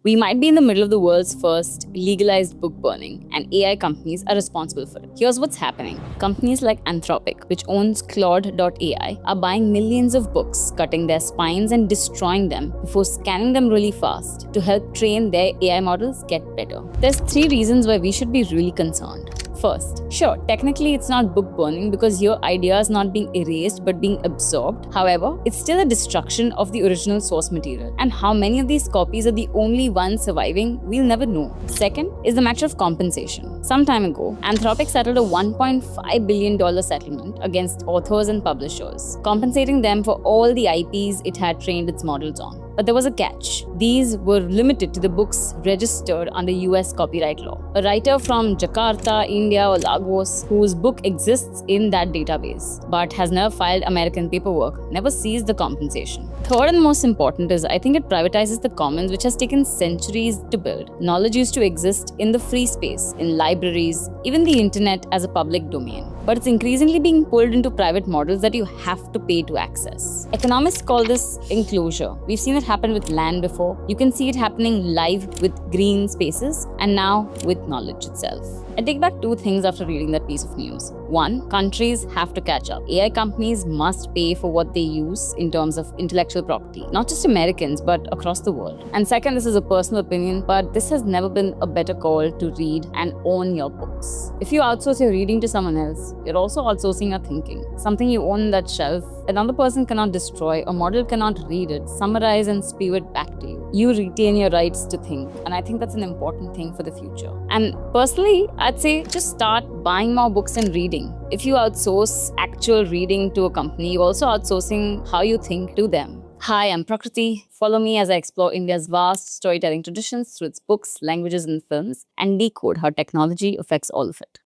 We might be in the middle of the world's first legalized book burning, and AI companies are responsible for it. Here's what's happening. Companies like Anthropic, which owns Claude.ai, are buying millions of books, cutting their spines and destroying them before scanning them really fast to help train their AI models get better. There's three reasons why we should be really concerned. First, sure, technically it's not book burning because your idea is not being erased but being absorbed. However, it's still a destruction of the original source material. And how many of these copies are the only ones surviving, we'll never know. Second is the matter of compensation. Some time ago, Anthropic settled a $1.5 billion settlement against authors and publishers, compensating them for all the IPs it had trained its models on. But there was a catch. These were limited to the books registered under US copyright law. A writer from Jakarta, India or Lagos whose book exists in that database but has never filed American paperwork never sees the compensation. Third and most important is I think it privatizes the commons, which has taken centuries to build. Knowledge used to exist in the free space, in libraries, even the internet as a public domain. But it's increasingly being pulled into private models that you have to pay to access. Economists call this enclosure. We've seen it happen with land before. You can see it happening live with green spaces and now with knowledge itself. I take back two things after reading that piece of news. One, countries have to catch up. AI companies must pay for what they use in terms of intellectual property, not just Americans, but across the world. And second, this is a personal opinion, but this has never been a better call to read and own your books. If you outsource your reading to someone else, you're also outsourcing your thinking. Something you own on that shelf, another person cannot destroy, a model cannot read it, summarize and spew it back to you. You retain your rights to think, and I think that's an important thing for the future. And personally, I'd say just start buying more books and reading. If you outsource actual reading to a company, you're also outsourcing how you think to them. Hi, I'm Prakriti. Follow me as I explore India's vast storytelling traditions through its books, languages, and films, and decode how technology affects all of it.